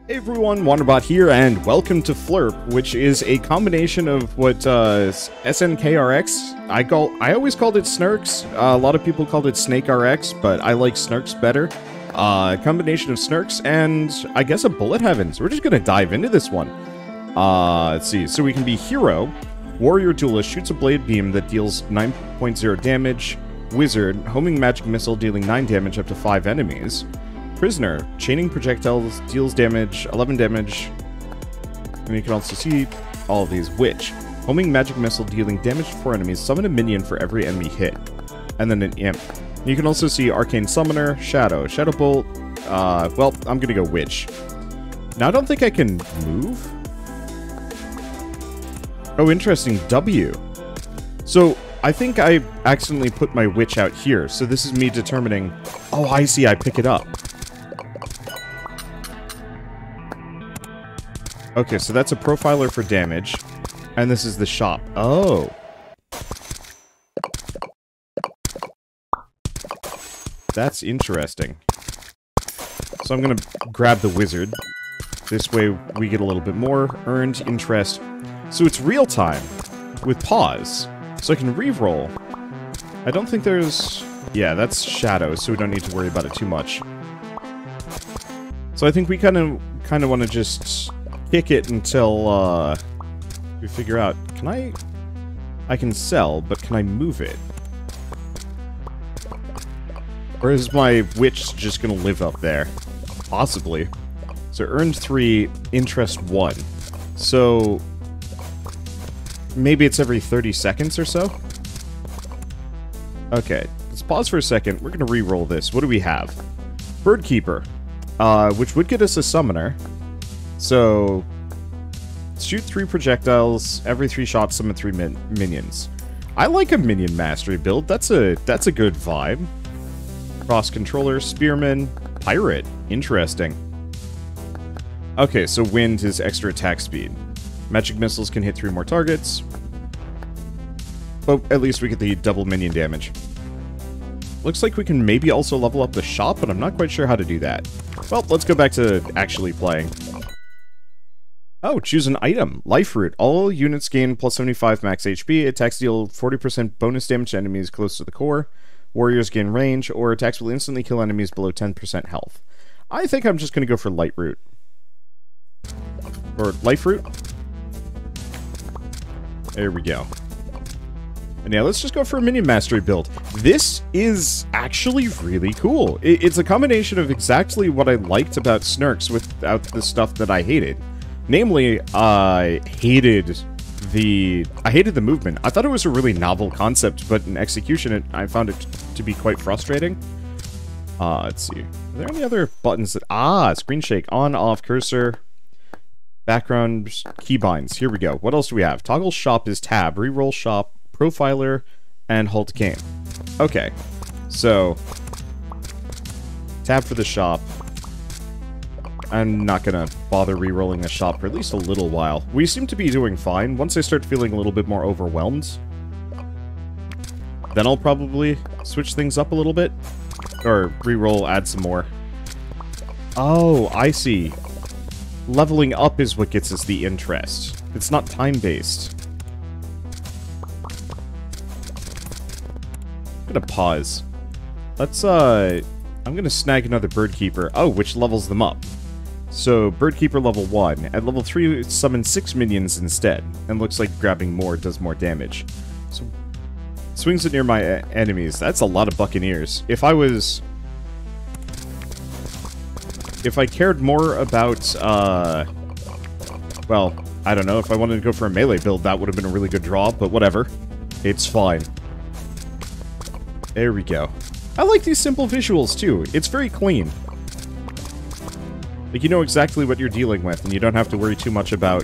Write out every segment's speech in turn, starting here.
Hey everyone, Wanderbot here, and welcome to FLERP, which is a combination of what SNKRX, I always called it Snurks. A lot of people called it Snake RX, but I like Snurks better. A combination of Snurks and, I guess, a Bullet Heaven. So we're just gonna dive into this one. Let's see. So we can be Hero, Warrior Duelist, shoots a blade beam that deals 9.0 damage, Wizard, homing magic missile dealing 9 damage up to 5 enemies. Prisoner, chaining projectiles, deals damage, 11 damage, and you can also see all of these. Witch, homing magic missile dealing damage to 4 enemies, summon a minion for every enemy hit, and then an imp. You can also see Arcane Summoner, Shadow, Shadow Bolt, well, I'm gonna go Witch. Now I don't think I can move. Oh, interesting, W. So, I think I accidentally put my Witch out here, so this is me determining, oh, I see, I pick it up. Okay, so that's a profiler for damage, and this is the shop. Oh. That's interesting. So I'm gonna grab the wizard. This way we get a little bit more earned interest. So it's real time, with pause. So I can re-roll. I don't think there's... Yeah, that's shadow, so we don't need to worry about it too much. So I think we kind of want to just... kick it until, we figure out, can I can sell, but can I move it? Or is my witch just gonna live up there? Possibly. So earned 3, interest 1. So, maybe it's every 30 seconds or so? Okay, let's pause for a second. We're gonna re-roll this. What do we have? Birdkeeper, which would get us a summoner. So, shoot 3 projectiles, every 3 shots summon 3 minions. I like a minion mastery build, that's a good vibe. Cross-controller, spearman, pirate, interesting. Okay, so wind is extra attack speed. Magic missiles can hit 3 more targets. But at least we get the double minion damage. Looks like we can maybe also level up the shop, but I'm not quite sure how to do that. Well, let's go back to actually playing. Oh, choose an item. Life Root. All units gain plus 75 max HP. Attacks deal 40% bonus damage to enemies close to the core. Warriors gain range, or attacks will instantly kill enemies below 10% health. I think I'm just going to go for Light Root. Or Life Root. There we go. And yeah, let's just go for a minion mastery build. This is actually really cool. It's a combination of exactly what I liked about Snurks without the stuff that I hated. Namely, I hated the movement. I thought it was a really novel concept, but in execution, I found it to be quite frustrating. Let's see. Are there any other buttons that... screen shake, on, off, cursor, background, keybinds. Here we go. What else do we have? Toggle shop is tab, reroll shop, profiler, and halt game. Okay. So, tab for the shop. I'm not gonna bother re-rolling the shop for at least a little while. We seem to be doing fine. Once I start feeling a little bit more overwhelmed, then I'll probably switch things up a little bit. Or re-roll, add some more. Oh, I see. Leveling up is what gets us the interest. It's not time-based. I'm gonna pause. Let's, I'm gonna snag another Birdkeeper. Oh, which levels them up. So, Birdkeeper level 1. At level 3, summon 6 minions instead. And looks like grabbing more does more damage. So, swings it near my enemies. That's a lot of Buccaneers. If I cared more about, well, I don't know. If I wanted to go for a melee build, that would have been a really good draw, but whatever. It's fine. There we go. I like these simple visuals, too. It's very clean. Like, you know exactly what you're dealing with, and you don't have to worry too much about...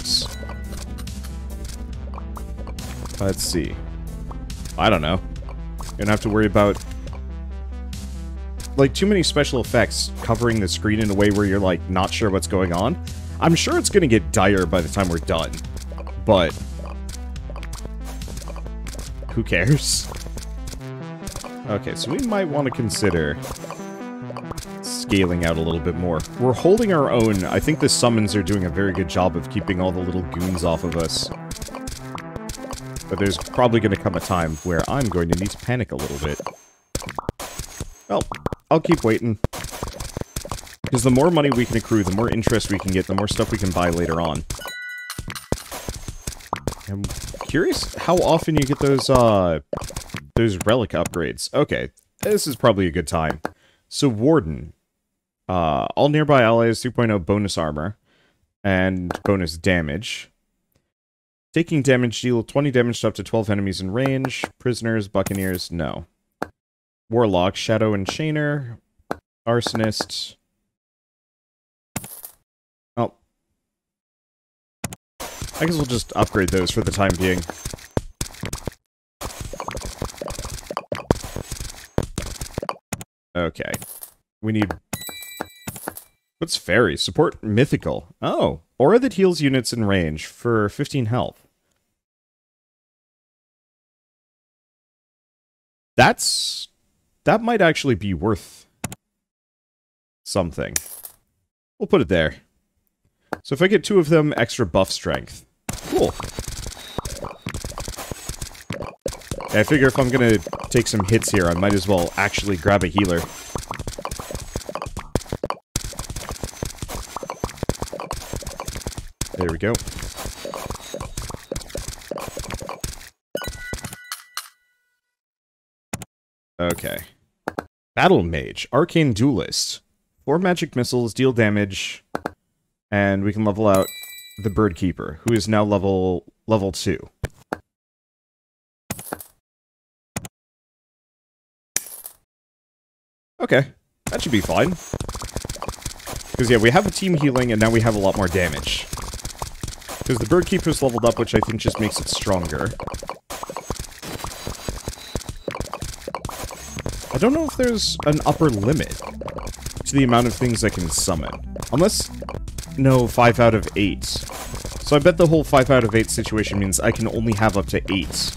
Let's see. I don't know. You don't have to worry about... like, too many special effects covering the screen in a way where you're, like, not sure what's going on. I'm sure it's gonna get dire by the time we're done. But... who cares? Okay, so we might want to consider... scaling out a little bit more. We're holding our own. I think the summons are doing a very good job of keeping all the little goons off of us. But there's probably going to come a time where I'm going to need to panic a little bit. Well, I'll keep waiting. Because the more money we can accrue, the more interest we can get, the more stuff we can buy later on. I'm curious how often you get those relic upgrades. Okay, this is probably a good time. So, Warden. All nearby allies 2.0 bonus armor. And bonus damage. Taking damage, deal 20 damage to up to 12 enemies in range. Prisoners, Buccaneers, no. Warlock, Shadow and Chainer. Arsonist. Oh. I guess we'll just upgrade those for the time being. Okay. We need... What's Fairy? Support Mythical. Oh. Aura that heals units in range for 15 health. That might actually be worth something. We'll put it there. So if I get 2 of them, extra buff strength. Cool. I figure if I'm gonna take some hits here, I might as well actually grab a healer. There we go. Okay. Battle Mage, Arcane Duelist. 4 magic missiles, deal damage, and we can level out the Bird Keeper, who is now level 2. Okay, that should be fine. Because yeah, we have a team healing, and now we have a lot more damage. Because the Bird Keeper's leveled up, which I think just makes it stronger. I don't know if there's an upper limit to the amount of things I can summon. Unless... No, 5 out of 8. So I bet the whole 5 out of 8 situation means I can only have up to 8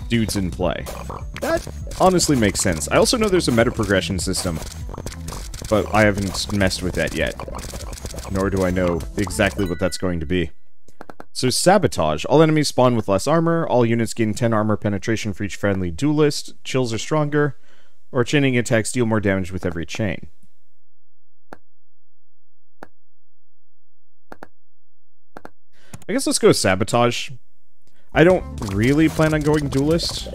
dudes in play. That honestly makes sense. I also know there's a meta progression system, but I haven't messed with that yet. Nor do I know exactly what that's going to be. So Sabotage. All enemies spawn with less armor. All units gain 10 armor penetration for each friendly duelist. Chills are stronger. Or chaining attacks deal more damage with every chain. I guess let's go Sabotage. I don't really plan on going Duelist.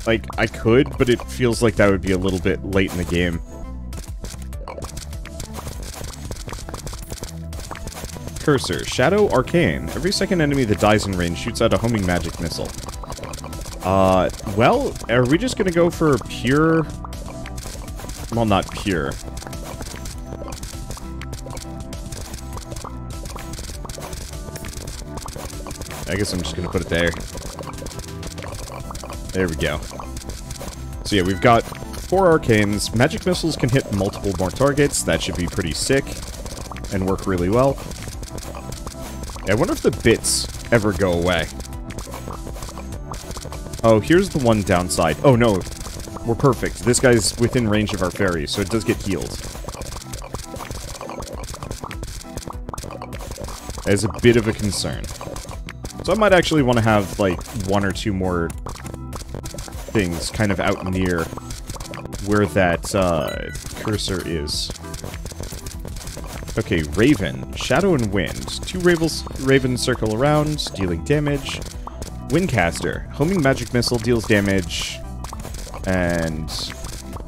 Like, I could, but it feels like that would be a little bit late in the game. Cursor. Shadow Arcane. Every second enemy that dies in range shoots out a homing magic missile. Well, are we just gonna go for pure... Well, not pure. I guess I'm just gonna put it there. There we go. So yeah, we've got 4 arcanes. Magic missiles can hit multiple more targets. That should be pretty sick and work really well. Yeah, I wonder if the bits ever go away. Oh, here's the one downside. Oh no, we're perfect. This guy's within range of our fairy, so it does get healed. That is a bit of a concern. So I might actually want to have, like, 1 or 2 more things kind of out near where that cursor is. Okay, Raven. Shadow and Wind. 2 ravens circle around, dealing damage. Windcaster. Homing magic missile deals damage, and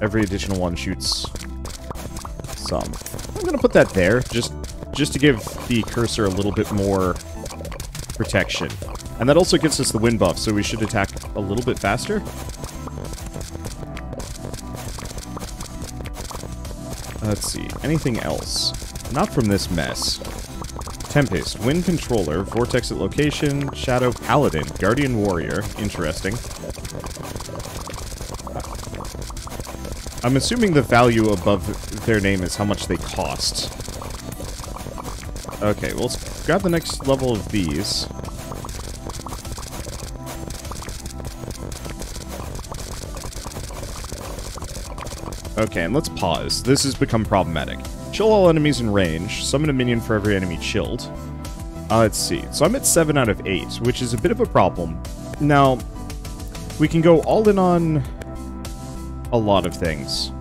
every additional one shoots some. I'm gonna put that there, just to give the cursor a little bit more protection. And that also gives us the wind buff, so we should attack a little bit faster. Let's see, anything else? Not from this mess. Tempest, Wind Controller, Vortex at Location, Shadow Paladin, Guardian Warrior. Interesting. I'm assuming the value above their name is how much they cost. Okay, well, let's grab the next level of these. Okay, and let's pause. This has become problematic. Chill all enemies in range. Summon a minion for every enemy chilled. Let's see. So I'm at 7 out of 8, which is a bit of a problem. Now, we can go all in on a lot of things.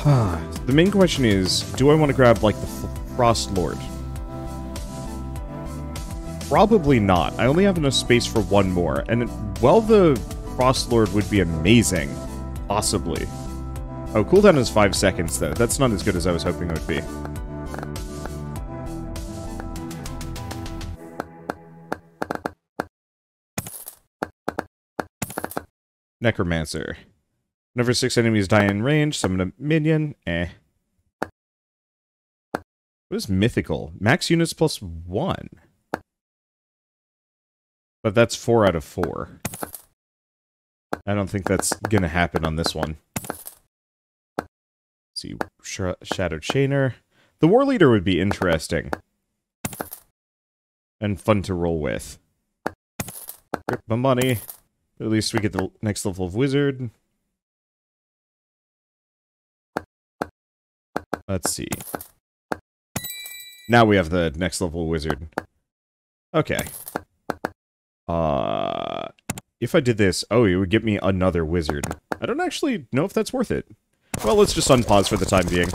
The main question is, do I want to grab, like, the Frost Lord? Probably not. I only have enough space for one more, and while the Frost Lord would be amazing, possibly. Oh, cooldown is 5 seconds, though. That's not as good as I was hoping it would be. Necromancer. Whenever 6 enemies die in range, summon a minion. What is mythical? Max units plus 1. But that's 4 out of 4. I don't think that's gonna happen on this one. Let's see, Shadow Chainer. The War Leader would be interesting. And fun to roll with. Grip my money. At least we get the next level of Wizard. Let's see. Now we have the next level Wizard. Okay. If I did this, oh, it would get me another Wizard. I don't actually know if that's worth it. Well, let's just unpause for the time being.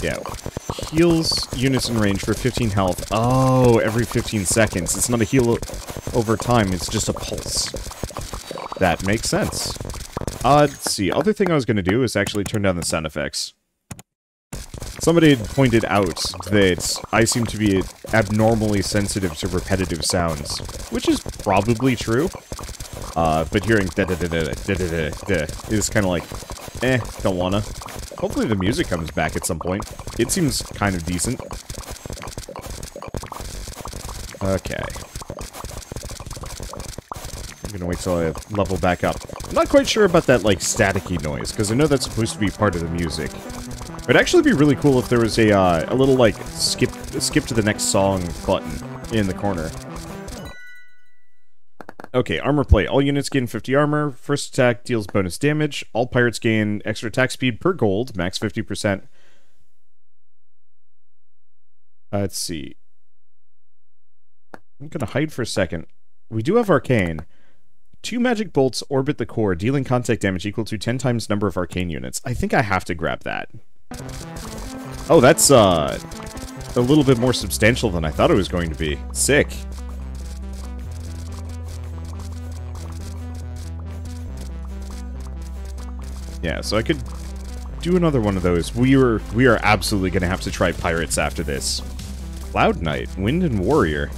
Yeah. Heals units in range for 15 health. Oh, every 15 seconds. It's not a heal over time, it's just a pulse. That makes sense. Let's see. Other thing I was going to do is actually turn down the sound effects. Somebody had pointed out that I seem to be abnormally sensitive to repetitive sounds, which is probably true. But hearing da-da-da-da-da-da-da-da is kind of like, don't wanna. Hopefully the music comes back at some point. It seems kind of decent. Okay. I'm gonna wait till I level back up. I'm not quite sure about that, like, staticky noise, because I know that's supposed to be part of the music. It'd actually be really cool if there was a little, like, skip to the next song button in the corner. Okay, armor plate. All units gain 50 armor. First attack deals bonus damage. All pirates gain extra attack speed per gold, max 50%. Let's see. I'm gonna hide for a second. We do have Arcane. 2 magic bolts orbit the core, dealing contact damage equal to 10 times number of arcane units. I think I have to grab that. Oh, that's, a little bit more substantial than I thought it was going to be. Sick. Yeah, so I could do another one of those. We are absolutely going to have to try pirates after this. Cloud Knight, Wind and Warrior.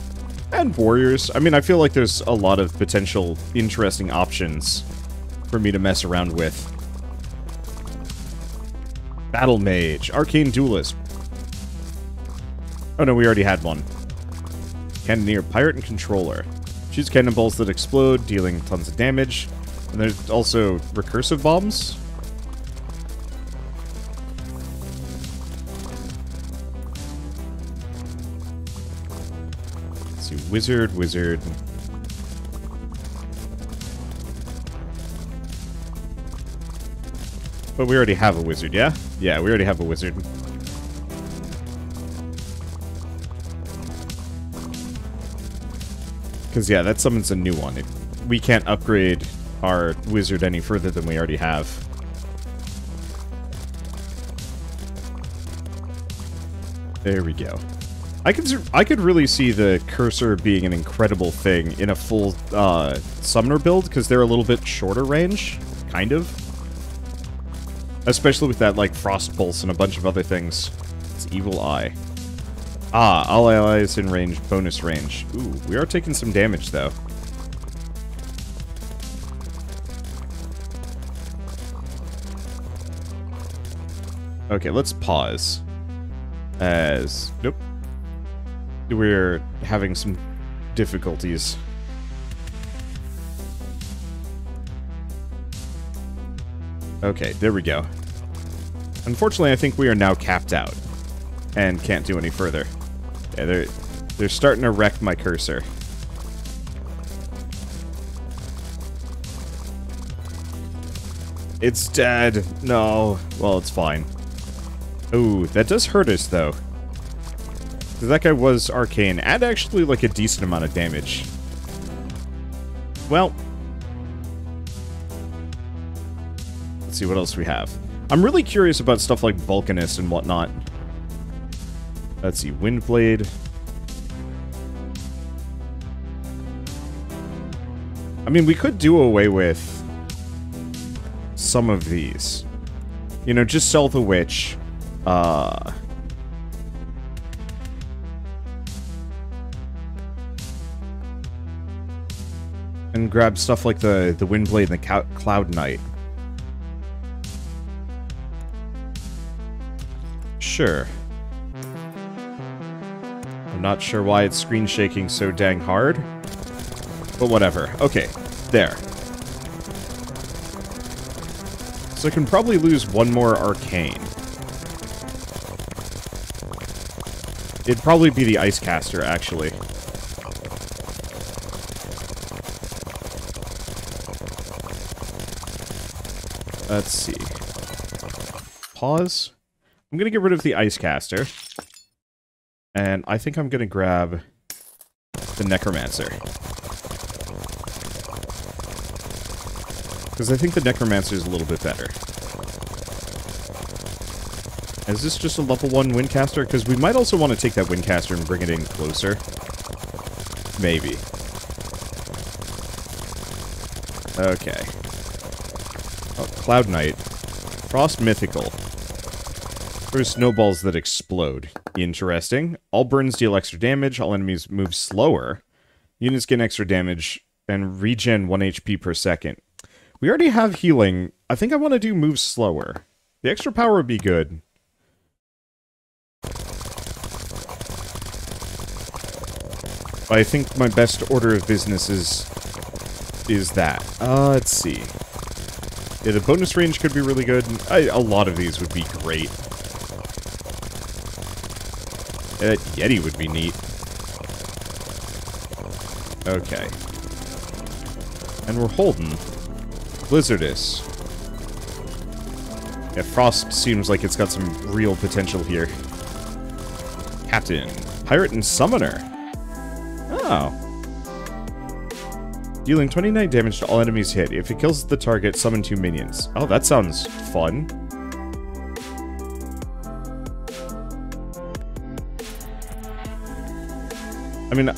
And Warriors. I mean, I feel like there's a lot of potential interesting options for me to mess around with. Battle Mage, Arcane Duelist. Oh no, we already had one. Cannoneer, Pirate and Controller. Shoots cannonballs that explode, dealing tons of damage. And there's also recursive bombs. Let's see, Wizard. But we already have a Wizard, yeah? Yeah, we already have a Wizard. Because, yeah, that summons a new one. We can't upgrade our Wizard any further than we already have. There we go. I could really see the cursor being an incredible thing in a full summoner build, because they're a little bit shorter range, kind of. Especially with that, like, Frost Pulse and a bunch of other things. It's Evil Eye. Ah, all allies in range, bonus range. Ooh, we are taking some damage, though. Okay, let's pause. Nope. We're having some difficulties. Okay, there we go. Unfortunately, I think we are now capped out. And can't do any further. Yeah, They're starting to wreck my cursor. It's dead. No. Well, it's fine. Ooh, that does hurt us, though. That guy was arcane. And actually, like, a decent amount of damage. Well. Let's see what else we have. I'm really curious about stuff like Vulcanist and whatnot. Let's see. Windblade. I mean, we could do away with some of these. You know, just sell the witch. And grab stuff like the Windblade and the Cloud Knight. Sure. I'm not sure why it's screen shaking so dang hard. But whatever. Okay, there. So I can probably lose one more arcane. It'd probably be the Ice Caster, actually. Let's see. Pause. I'm gonna get rid of the Ice Caster. And I think I'm gonna grab the Necromancer. Because I think the Necromancer is a little bit better. Is this just a level 1 Windcaster? Because we might also want to take that Windcaster and bring it in closer. Maybe. Okay. Oh, Cloud Knight. Frost Mythical. There's snowballs that explode. Interesting. All burns deal extra damage. All enemies move slower. Units gain extra damage and regen 1 HP per second. We already have healing. I think I want to do move slower. The extra power would be good. I think my best order of business is that. Let's see. Yeah, the bonus range could be really good. A lot of these would be great. That Yeti would be neat. Okay. And we're holding Blizzardus. Yeah, Frost seems like it's got some real potential here. Captain. Pirate and Summoner. Oh. Dealing 29 damage to all enemies hit. If it kills the target, summon 2 minions. Oh, that sounds fun. I mean,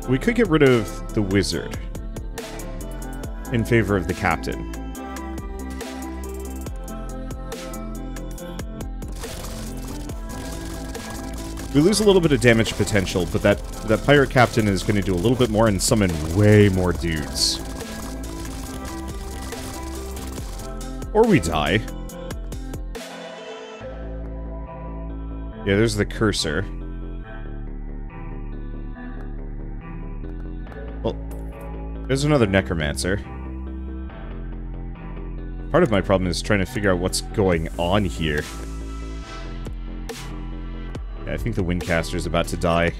we could get rid of the wizard in favor of the captain. We lose a little bit of damage potential, but that pirate captain is going to do a little bit more and summon way more dudes. Or we die. Yeah, there's the cursor. Well, there's another necromancer. Part of my problem is trying to figure out what's going on here. Yeah, I think the Windcaster is about to die.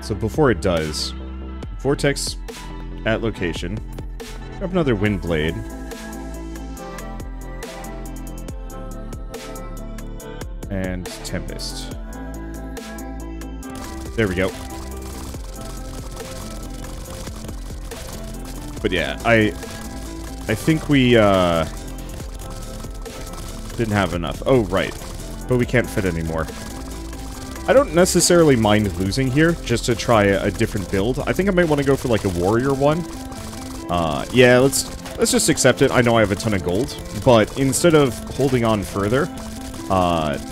So before it does, Vortex at location. Grab another Windblade. And Tempest. There we go. But yeah, I think we didn't have enough. Oh, right. But we can't fit anymore. I don't necessarily mind losing here, just to try a different build. I think I might want to go for like a warrior one. Yeah, let's just accept it. I know I have a ton of gold, but instead of holding on further,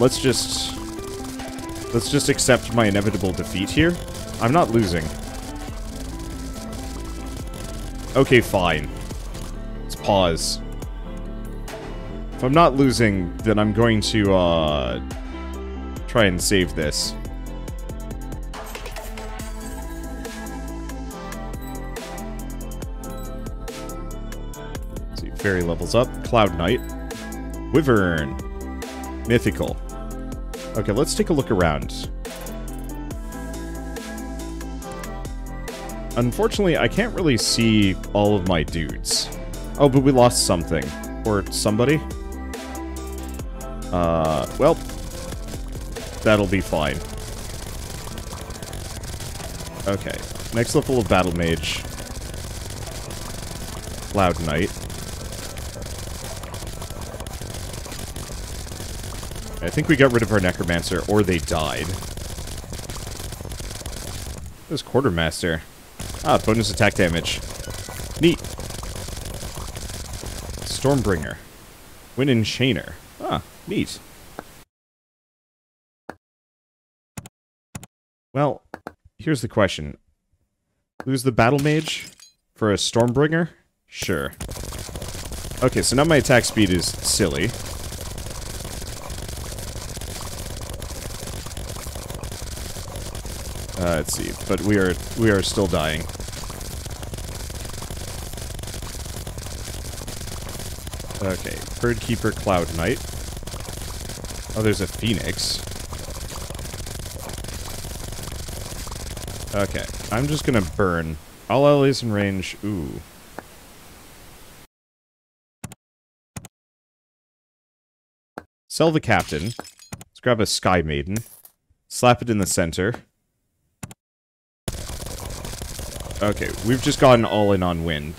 let's just accept my inevitable defeat here. I'm not losing. Okay, fine. Let's pause. If I'm not losing, then I'm going to, try and save this. Let's see, Fairy levels up. Cloud Knight. Wyvern. Mythical. Okay, let's take a look around. Unfortunately, I can't really see all of my dudes. Oh, but we lost something. Or somebody. Well, that'll be fine. Okay, next level of Battle Mage. Cloud Knight. I think we got rid of our Necromancer, or they died. This Quartermaster. Ah, bonus attack damage. Neat. Stormbringer. Wind Enchainer. Ah, neat. Well, here's the question. Lose the Battle Mage for a Stormbringer? Sure. Okay, so now my attack speed is silly. Let's see, but we are still dying. Okay, Birdkeeper, Cloud Knight. Oh, there's a Phoenix. Okay, I'm just gonna burn. All allies in range. Ooh. Sell the Captain. Let's grab a Sky Maiden. Slap it in the center. Okay, we've just gone all in on wind.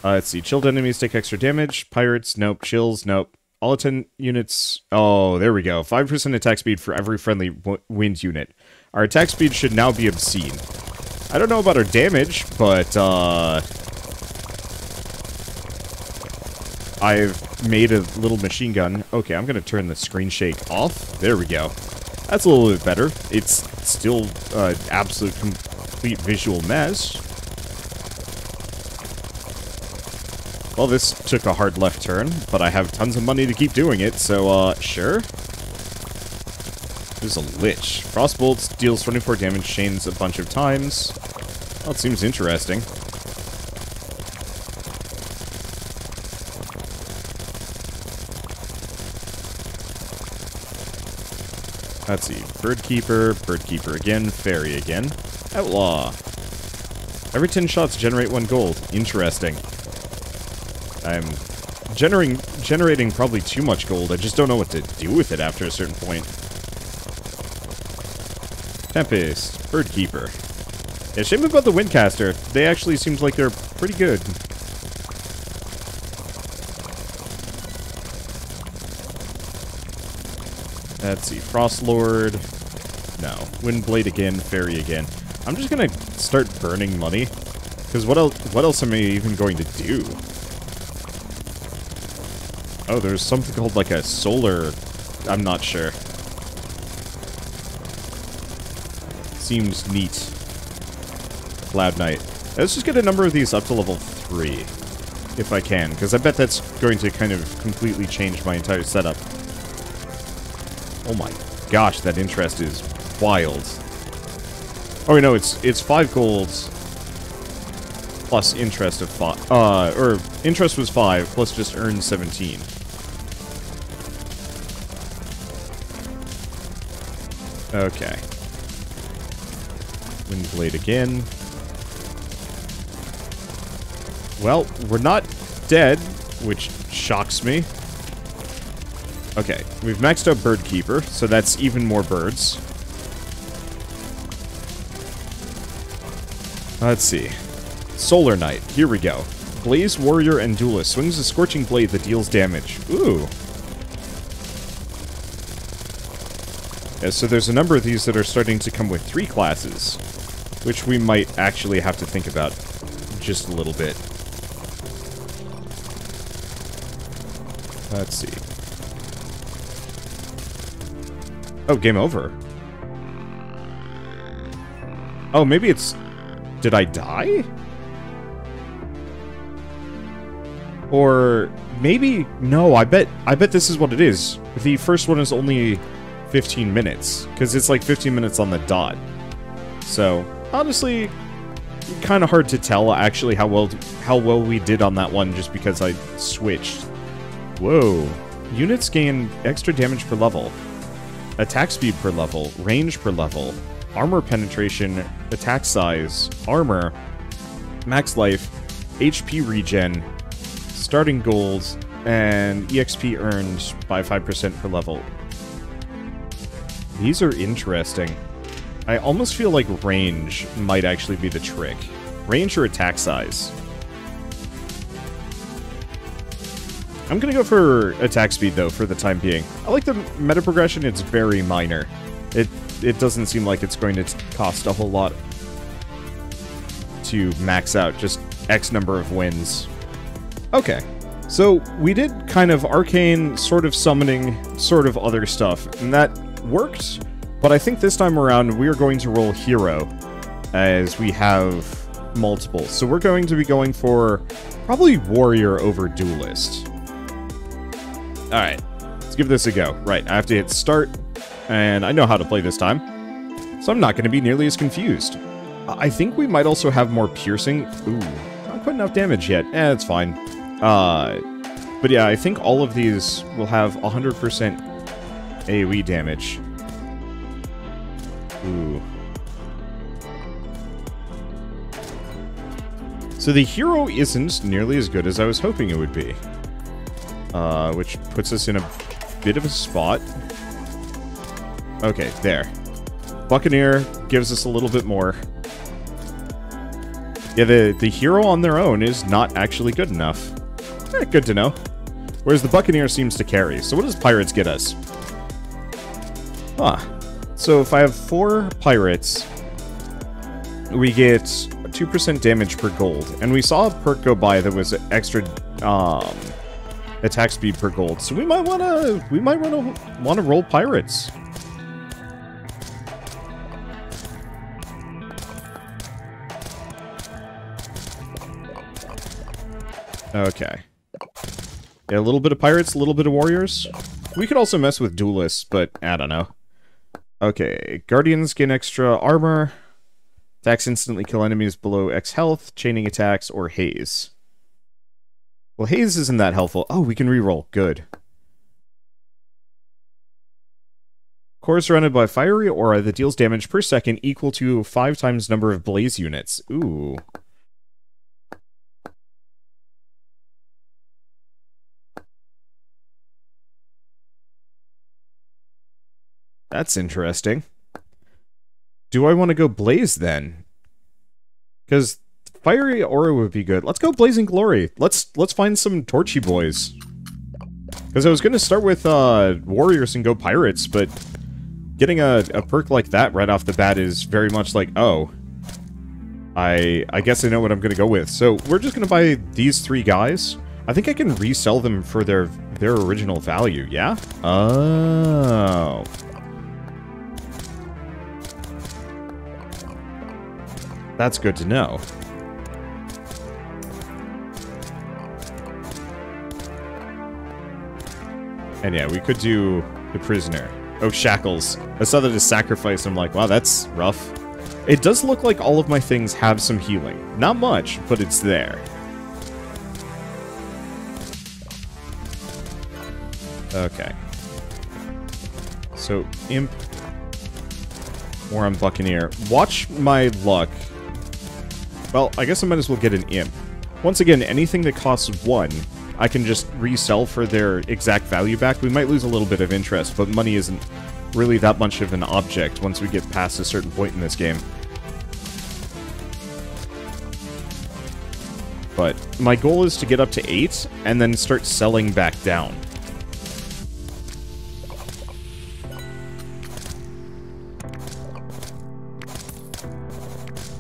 Let's see. Chilled enemies take extra damage. Pirates, nope. Chills, nope. All 10 units... Oh, there we go. 5% attack speed for every friendly wind unit. Our attack speed should now be obscene. I don't know about our damage, but, I've made a little machine gun. Okay, I'm gonna turn the screen shake off. There we go. That's a little bit better. It's still, absolute complete visual mess. Well, this took a hard left turn, but I have tons of money to keep doing it, so, sure. There's a Lich. Frostbolts deals 24 damage, chains a bunch of times. Well, it seems interesting. Let's see. Birdkeeper again, Fairy again. Outlaw. Every 10 shots generate 1 gold. Interesting. I'm generating probably too much gold. I just don't know what to do with it after a certain point. Tempest. Birdkeeper. Yeah, shame about the Windcaster. They actually seem like they're pretty good. Let's see. Frostlord. No. Windblade again. Fairy again. I'm just gonna start burning money. Because what else am I even going to do? Oh, there's something called like a solar... I'm not sure. Seems neat. Cloud Knight. Let's just get a number of these up to level 3. If I can, because I bet that's going to kind of completely change my entire setup. Oh my gosh, that interest is wild. Oh, no, it's 5 golds plus interest of 5. Or interest was 5 plus just earn 17. Okay. Windblade again. Well, we're not dead, which shocks me. Okay, we've maxed out Birdkeeper, so that's even more birds. Let's see. Solar Knight, here we go. Blaze, Warrior, and Duelist. Swings a Scorching Blade that deals damage. Ooh. Yeah, so there's a number of these that are starting to come with 3 classes, which we might actually have to think about just a little bit. Let's see. Oh, game over. Oh, maybe it's... Did I die? Or maybe... No, I bet this is what it is. The first one is only 15 minutes, because it's like 15 minutes on the dot. So, honestly, kind of hard to tell actually how well we did on that one just because I switched. Whoa. Units gain extra damage per level. attack speed per level, range per level, armor penetration, attack size, armor, max life, HP regen, starting gold, and EXP earned by 5% per level. These are interesting. I almost feel like range might actually be the trick. Range or attack size. I'm gonna go for attack speed, though, for the time being. I like the meta progression, it's very minor. It doesn't seem like it's going to cost a whole lot to max out, just X number of wins. Okay, so we did kind of arcane, sort of summoning, sort of other stuff, and that worked, but I think this time around we are going to roll hero, as we have multiple. So we're going to be going for probably warrior over duelist. Alright, let's give this a go. Right, I have to hit start, and I know how to play this time, so I'm not going to be nearly as confused. I think we might also have more piercing. Ooh, not quite enough damage yet. It's fine. But yeah, I think all of these will have 100% AoE damage. Ooh. So the hero isn't nearly as good as I was hoping it would be. Which puts us in a bit of a spot. Okay, there. Buccaneer gives us a little bit more. Yeah, the hero on their own is not actually good enough. Good to know. Whereas the Buccaneer seems to carry. So what does Pirates get us? So if I have 4 Pirates, we get 2% damage per gold. And we saw a perk go by that was extra attack speed per gold. So we might wanna roll Pirates. Okay. Yeah, a little bit of pirates, a little bit of warriors. We could also mess with duelists, but I don't know. Okay, guardians gain extra armor. Attacks instantly kill enemies below X health, chaining attacks, or haze. Well, haze isn't that helpful. Oh, we can reroll. Good. Core is surrounded by fiery aura that deals damage per second equal to 5 times number of blaze units. Ooh. That's interesting. Do I want to go Blaze, then? Because Fiery Aura would be good. Let's go Blazing Glory. Let's find some Torchy boys. Because I was going to start with Warriors and go Pirates, but getting a perk like that right off the bat is very much like, oh, I guess I know what I'm going to go with. So we're just going to buy these 3 guys. I think I can resell them for their original value, yeah? Oh... That's good to know. And yeah, we could do the prisoner. Oh, shackles. I saw that as sacrifice. I'm like, wow, that's rough. It does look like all of my things have some healing. Not much, but it's there. Okay. So, Imp. Or I'm Buccaneer. Watch my luck. Well, I guess I might as well get an Imp. Once again, anything that costs 1, I can just resell for their exact value back. We might lose a little bit of interest, but money isn't really that much of an object once we get past a certain point in this game. But my goal is to get up to 8, and then start selling back down.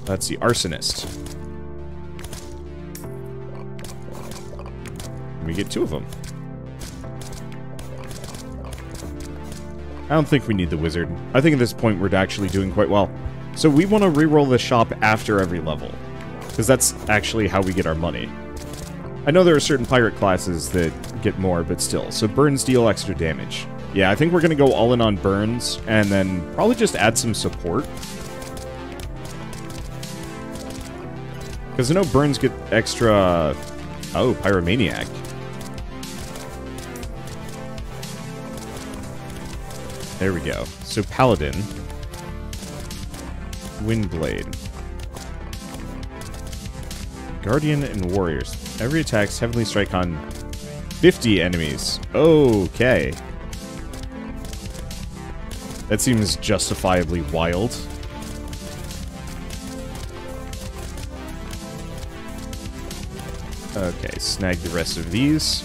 That's the Arsonist. We get 2 of them. I don't think we need the Wizard. I think at this point we're actually doing quite well. So we want to reroll the shop after every level, because that's actually how we get our money. I know there are certain pirate classes that get more, but still. So burns deal extra damage. Yeah, I think we're going to go all in on burns, and then probably just add some support. Because I know burns get extra... Oh, Pyromaniac. There we go. So Paladin. Windblade. Guardian and Warriors. Every attack's heavily strike on 50 enemies. Okay. That seems justifiably wild. Okay, snag the rest of these.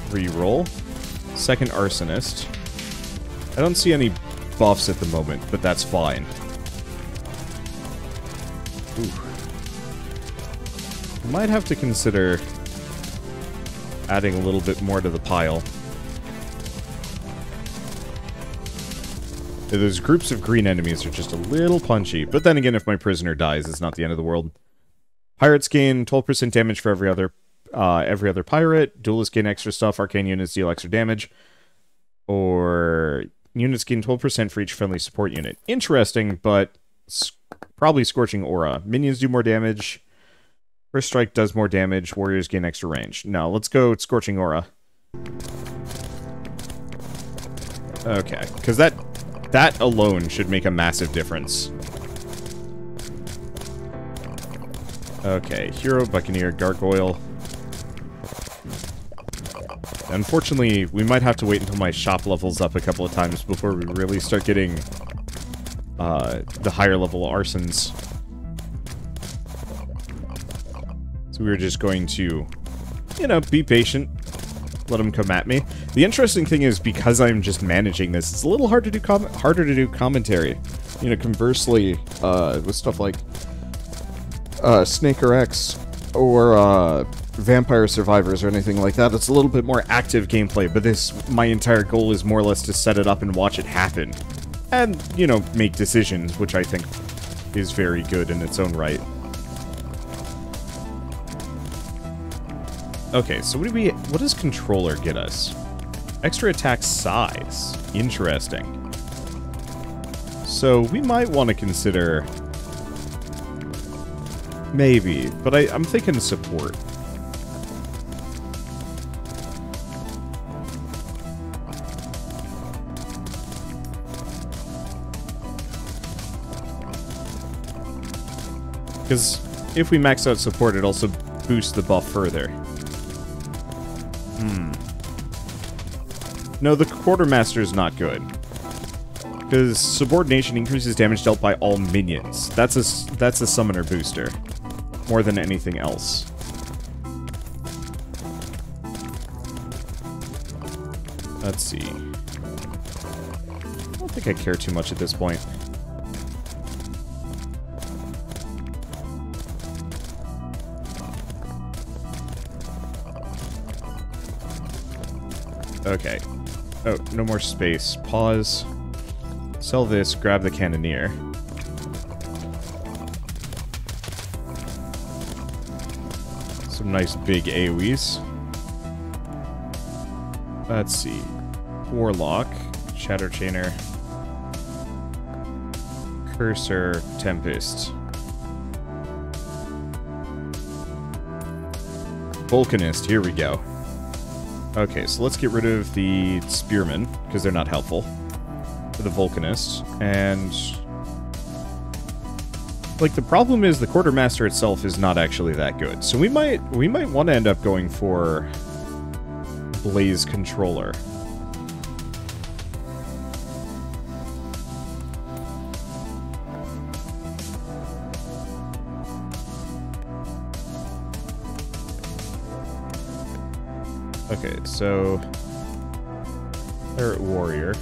Reroll. Second Arsonist. I don't see any buffs at the moment, but that's fine. Ooh. Might have to consider adding a little bit more to the pile. Those groups of green enemies are just a little punchy, but then again, if my prisoner dies, it's not the end of the world. Pirates gain 12% damage for every other pirate. Duelists gain extra stuff. Arcane units deal extra damage. Or units gain 12% for each friendly support unit. Interesting, but probably Scorching Aura. Minions do more damage. First Strike does more damage. Warriors gain extra range. No, let's go Scorching Aura. Okay, because that alone should make a massive difference. Okay, Hero, Buccaneer, Gargoyle. Unfortunately, we might have to wait until my shop levels up a couple of times before we really start getting the higher level arsons. So we're just going to, you know, be patient. Let them come at me. The interesting thing is, because I'm just managing this, it's a little hard to do harder to do commentary. You know, conversely, with stuff like Snaker X or Vampire Survivors or anything like that, it's a little bit more active gameplay, but my entire goal is more or less to set it up and watch it happen. And, you know, make decisions, which I think is very good in its own right. Okay, so what does Controller get us? Extra attack size. Interesting. So we might want to consider... Maybe, but I'm thinking support. Because if we max out support, it also boosts the buff further. No, the Quartermaster is not good. Because subordination increases damage dealt by all minions. That's a summoner booster. More than anything else. Let's see. I don't think I care too much at this point. Okay. Oh, no more space. Pause. Sell this, grab the Cannoneer. Some nice big AoEs. Let's see. Warlock, Shatterchainer, Cursor, Tempest. Vulcanist, here we go. Okay, so let's get rid of the Spearmen, because they're not helpful. For the Vulcanist, and... like, the problem is the Quartermaster itself is not actually that good. So we might want to end up going for Blaze Controller. Okay, so... Pirate Warrior.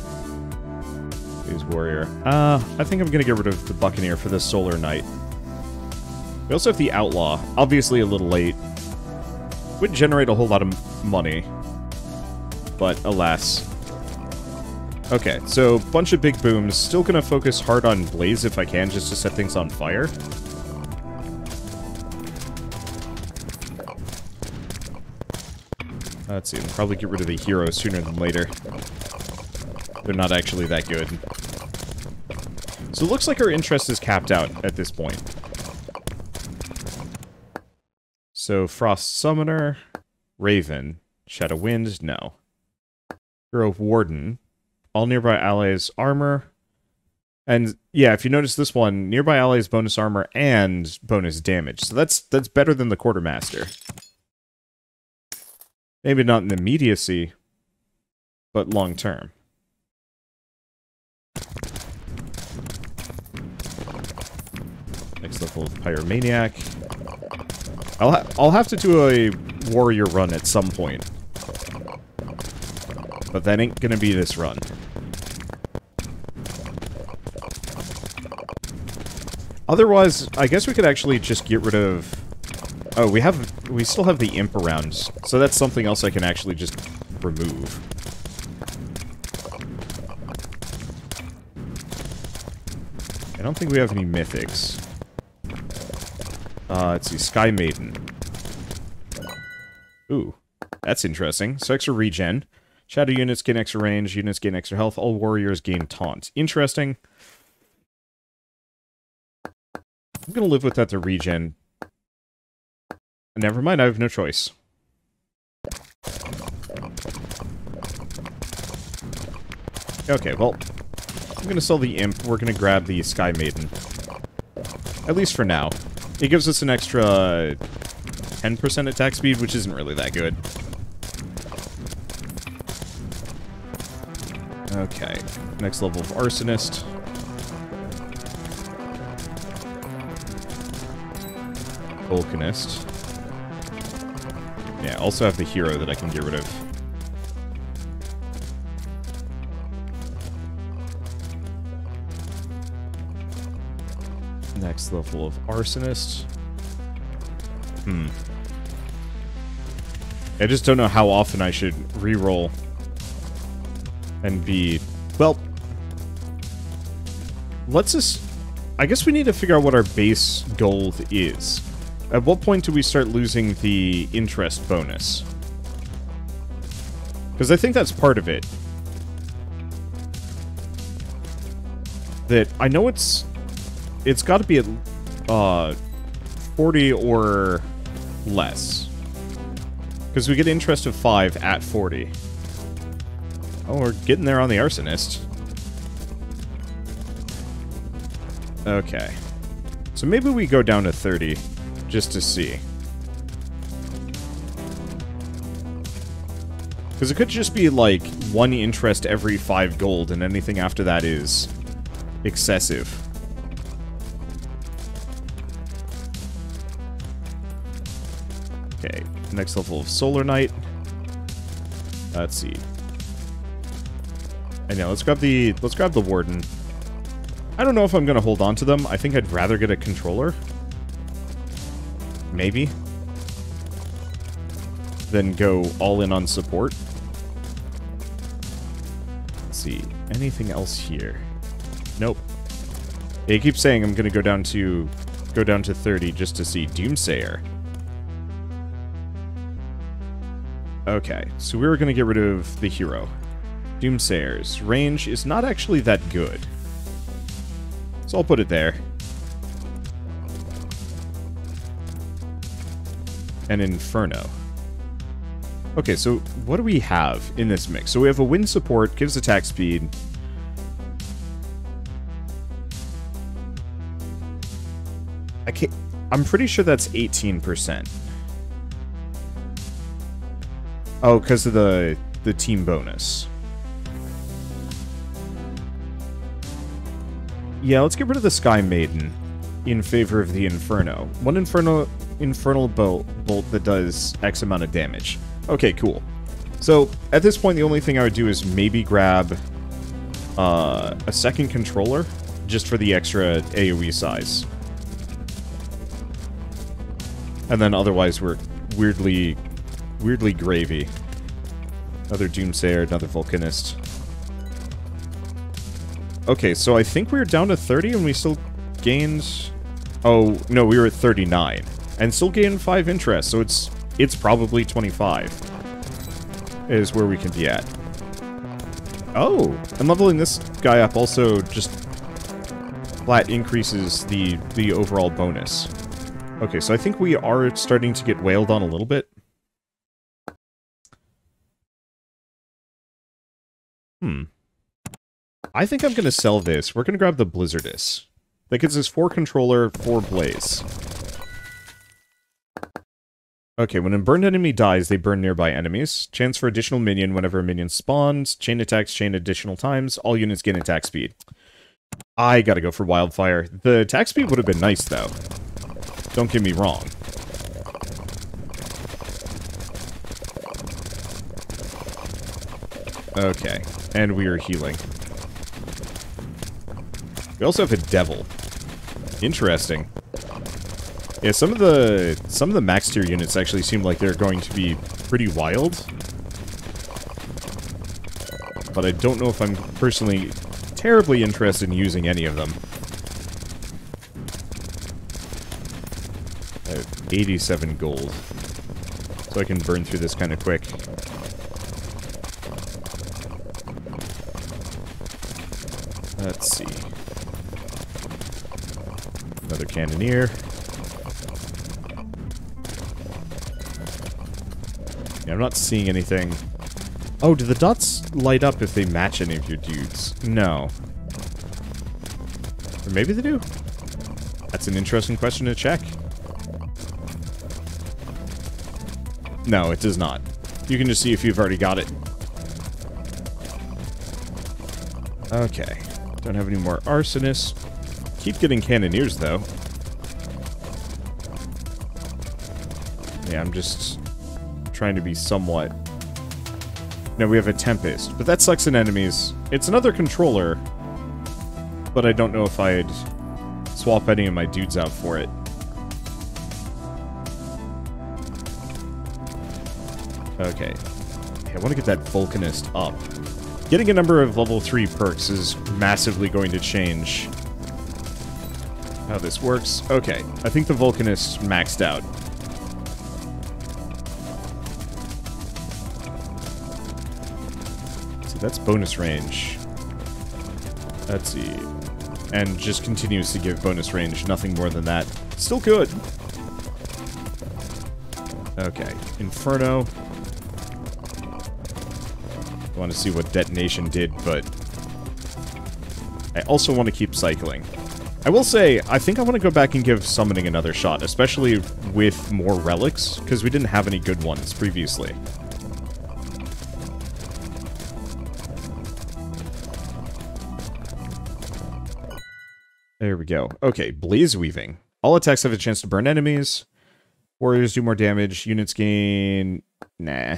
Use Warrior. I think I'm gonna get rid of the Buccaneer for the Solar Knight. We also have the Outlaw. Obviously a little late. Wouldn't generate a whole lot of money. But, alas. Okay, so, bunch of big booms. Still gonna focus hard on Blaze if I can, just to set things on fire. Let's see, I'll probably get rid of the hero sooner than later. They're not actually that good. So it looks like our interest is capped out at this point. So Frost Summoner, Raven, Shadow Wind, no. Hero Warden. All nearby allies armor. And yeah, if you notice this one, nearby allies bonus armor and bonus damage. So that's better than the Quartermaster. Maybe not in immediacy, but long term. Next level of Pyromaniac. I'll have to do a warrior run at some point. But that ain't gonna be this run. Otherwise, I guess we could actually just get rid of... Oh, we still have the imp around, so that's something else I can actually just remove. I don't think we have any mythics. Let's see, Sky Maiden. Ooh, that's interesting. So extra regen. Shadow units gain extra range, units gain extra health, all warriors gain taunt. Interesting. I'm gonna live with that to regen. Never mind, I have no choice. Okay, well, I'm gonna sell the imp. We're gonna grab the Sky Maiden. At least for now. It gives us an extra 10% attack speed, which isn't really that good. Okay, next level of Arsonist. Vulcanist. Yeah, also have the hero that I can get rid of. Next level of Arsonist. I just don't know how often I should reroll and be... Well, let's just... I guess we need to figure out what our base goal is. At what point do we start losing the interest bonus? Because I think that's part of it. That I know it's got to be at 40 or less. Because we get interest of 5 at 40. Oh, we're getting there on the Arsonist. Okay. So maybe we go down to 30. Just to see. Because it could just be like 1 interest every 5 gold, and anything after that is excessive. Okay, next level of Solar Knight. Let's see. And yeah, let's grab the Warden. I don't know if I'm gonna hold on to them. I think I'd rather get a controller. Maybe. Then go all in on support. Let's see. Anything else here? Nope. It keeps saying I'm gonna go down to 30 just to see Doomsayer. Okay, so we were gonna get rid of the hero. Doomsayer's range is not actually that good. So I'll put it there. And Inferno. Okay, so what do we have in this mix? So we have a wind support, gives attack speed. I'm pretty sure that's 18%. Oh, because of the team bonus. Yeah, let's get rid of the Sky Maiden in favor of the Inferno. One Infernal bolt that does X amount of damage. Okay, cool. So, at this point, the only thing I would do is maybe grab a second controller, just for the extra AoE size. And then otherwise, we're weirdly gravy. Another Doomsayer, another Vulcanist. Okay, so I think we're down to 30 and we still gained... Oh, no, we were at 39. And still gained 5 interest, so it's probably 25. Is where we can be at. Oh! And leveling this guy up also just flat increases the overall bonus. Okay, so I think we are starting to get wailed on a little bit. I think I'm going to sell this. We're going to grab the Blizzardus. That gives us 4 controller, 4 blaze. Okay, when a burned enemy dies, they burn nearby enemies. Chance for additional minion whenever a minion spawns. Chain attacks chain additional times. All units gain attack speed. I gotta go for Wildfire. The attack speed would have been nice, though. Don't get me wrong. Okay, and we are healing. We also have a Devil. Interesting. Yeah, some of the max tier units actually seem like they're going to be pretty wild. But I don't know if I'm personally terribly interested in using any of them. I have 87 gold. So I can burn through this kind of quick. Let's see. Another Cannoneer. Yeah, I'm not seeing anything. Oh, do the dots light up if they match any of your dudes? No. Or maybe they do? That's an interesting question to check. No, it does not. You can just see if you've already got it. Okay. Don't have any more arsonists. Keep getting cannoneers, though. Yeah, I'm just trying to be somewhat... No, we have a Tempest, but that sucks in enemies. It's another controller, but I don't know if I'd swap any of my dudes out for it. Okay. I want to get that Vulcanist up. Getting a number of level 3 perks is massively going to change how this works. Okay, I think the Vulcanist maxed out. See, that's bonus range. Let's see. And just continues to give bonus range, nothing more than that. Still good. Okay, Inferno. I want to see what Detonation did, but I also want to keep cycling. I will say, I think I want to go back and give Summoning another shot, especially with more relics, because we didn't have any good ones previously. There we go. Okay, Blaze Weaving. All attacks have a chance to burn enemies. Warriors do more damage. Units gain... Nah.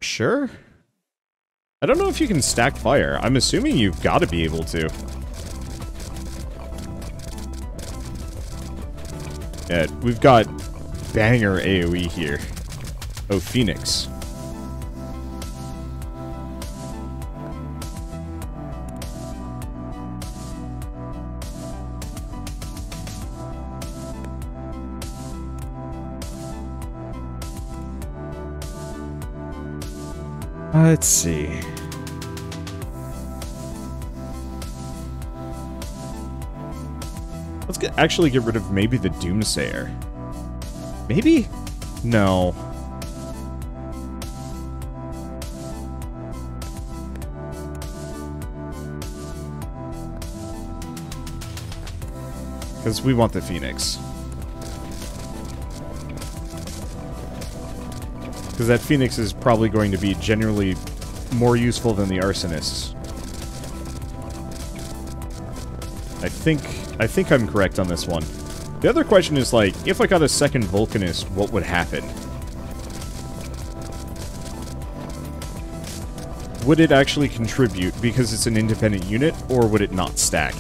Sure? I don't know if you can stack fire. I'm assuming you've got to be able to. Yeah, we've got banger AoE here. Oh, Phoenix. Let's see. Let's actually get rid of maybe the Doomsayer. Maybe? No. Because we want the Phoenix. Because that Phoenix is probably going to be generally more useful than the Arsonists. I think I'm correct on this one. The other question is, like, if I got a second Vulcanist, what would happen? Would it actually contribute because it's an independent unit, or would it not stack?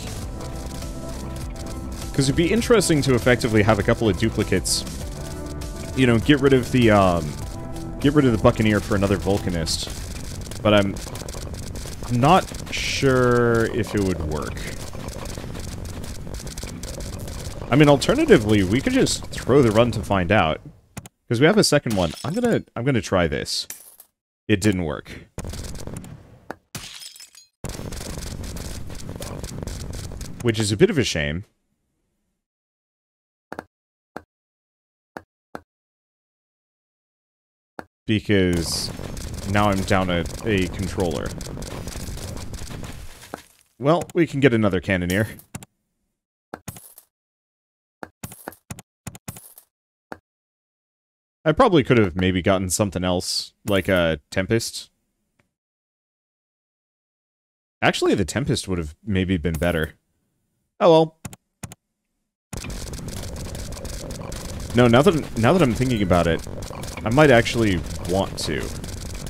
Because it'd be interesting to effectively have a couple of duplicates. You know, get rid of the Buccaneer for another Vulcanist. But I'm not sure if it would work. I mean, alternatively, we could just throw the run to find out. Because we have a second one. I'm gonna try this. It didn't work. Which is a bit of a shame. because now I'm down a controller. Well, we can get another cannoneer. I probably could have maybe gotten something else, like a Tempest. Actually, the Tempest would have maybe been better. Oh well. No, now that I'm thinking about it, I might actually want to.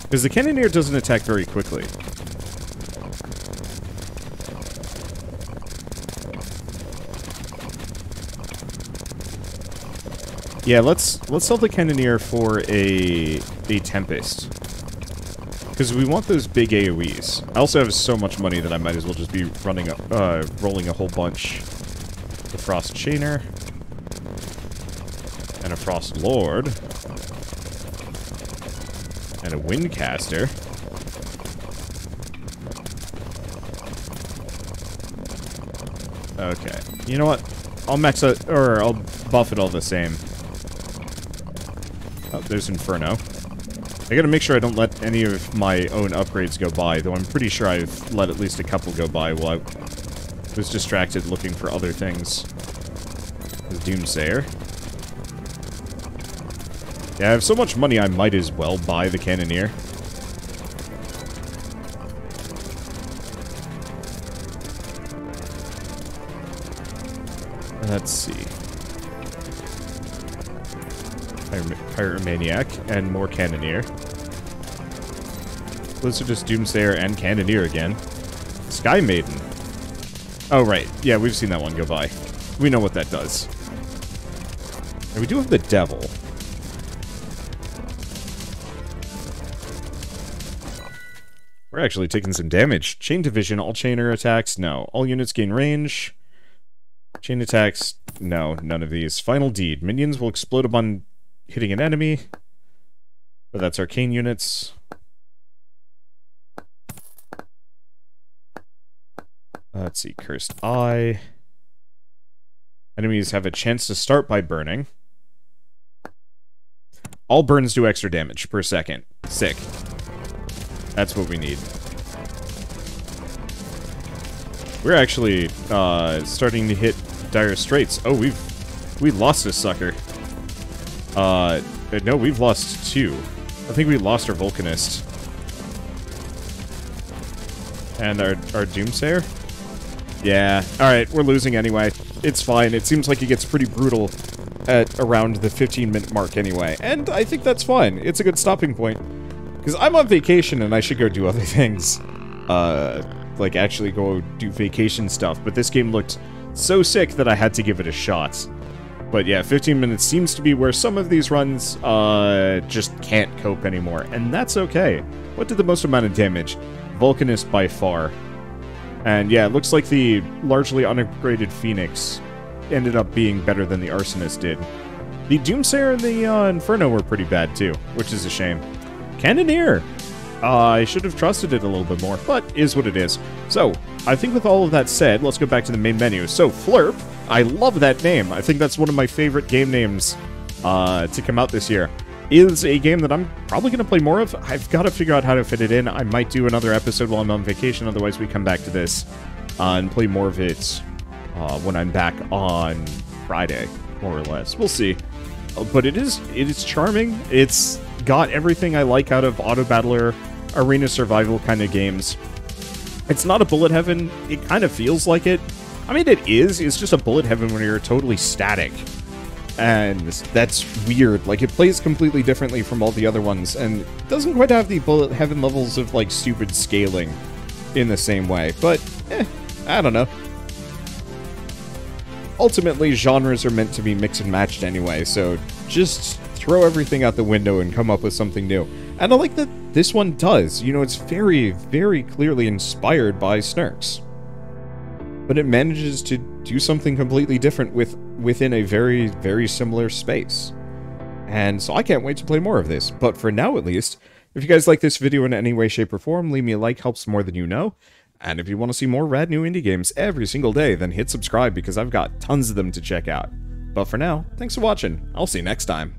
Because the Cannoneer doesn't attack very quickly. Yeah, let's sell the Cannoneer for a Tempest. Because we want those big AoEs. I also have so much money that I might as well just be rolling a whole bunch. The Frost Chainer. And a Frost Lord. And a Windcaster. Okay. You know what? I'll max it, or I'll buff it all the same. Oh, there's Inferno. I gotta make sure I don't let any of my own upgrades go by, though I'm pretty sure I've let at least a couple go by while I was distracted looking for other things. The Doomsayer. Yeah, I have so much money I might as well buy the Cannoneer. Let's see. Pyromaniac and more Cannoneer. Those are just Doomsayer and Cannoneer again. Sky Maiden. Oh, right. Yeah, we've seen that one go by. We know what that does. And we do have the Devil. We're actually taking some damage. Chain Division, all chainer attacks, no. All units gain range. Chain attacks, no, none of these. Final Deed. Minions will explode upon hitting an enemy. But that's arcane units. Let's see, Cursed Eye. Enemies have a chance to start by burning. All burns do extra damage per second. Sick. That's what we need. We're actually starting to hit dire straits. Oh, we lost this sucker. No, we've lost two. I think we lost our Vulcanist. And our Doomsayer? Yeah. Alright, we're losing anyway. It's fine. It seems like it gets pretty brutal at around the 15-minute mark anyway. And I think that's fine. It's a good stopping point. Because I'm on vacation and I should go do other things. Like actually go do vacation stuff. But this game looked so sick that I had to give it a shot. But yeah, 15 minutes seems to be where some of these runs just can't cope anymore. And that's okay. What did the most amount of damage? Vulcanist by far. And yeah, it looks like the largely unupgraded Phoenix ended up being better than the Arsonist did. The Doomsayer and the Inferno were pretty bad too, which is a shame. Cannoneer! I should have trusted it a little bit more, but is what it is. So, I think with all of that said, let's go back to the main menu. So, FLERP, I love that name. I think that's one of my favorite game names to come out this year. Is a game that I'm probably going to play more of. I've got to figure out how to fit it in. I might do another episode while I'm on vacation, otherwise we come back to this and play more of it when I'm back on Friday, more or less. We'll see. But it is charming. It's got everything I like out of autobattler, arena survival kind of games. It's not a bullet heaven. It kind of feels like it. I mean, it is. It's just a bullet heaven when you're totally static. And that's weird. Like, it plays completely differently from all the other ones, and doesn't quite have the bullet heaven levels of, like, stupid scaling in the same way. But, I don't know. Ultimately, genres are meant to be mixed and matched anyway, so just throw everything out the window and come up with something new. And I like that this one does. You know, it's very, very clearly inspired by Snurks. But it manages to do something completely different within a very, very similar space. And so I can't wait to play more of this. But for now, at least, if you guys like this video in any way, shape, or form, leave me a like, helps more than you know. And if you want to see more rad new indie games every single day, then hit subscribe because I've got tons of them to check out. But for now, thanks for watching. I'll see you next time.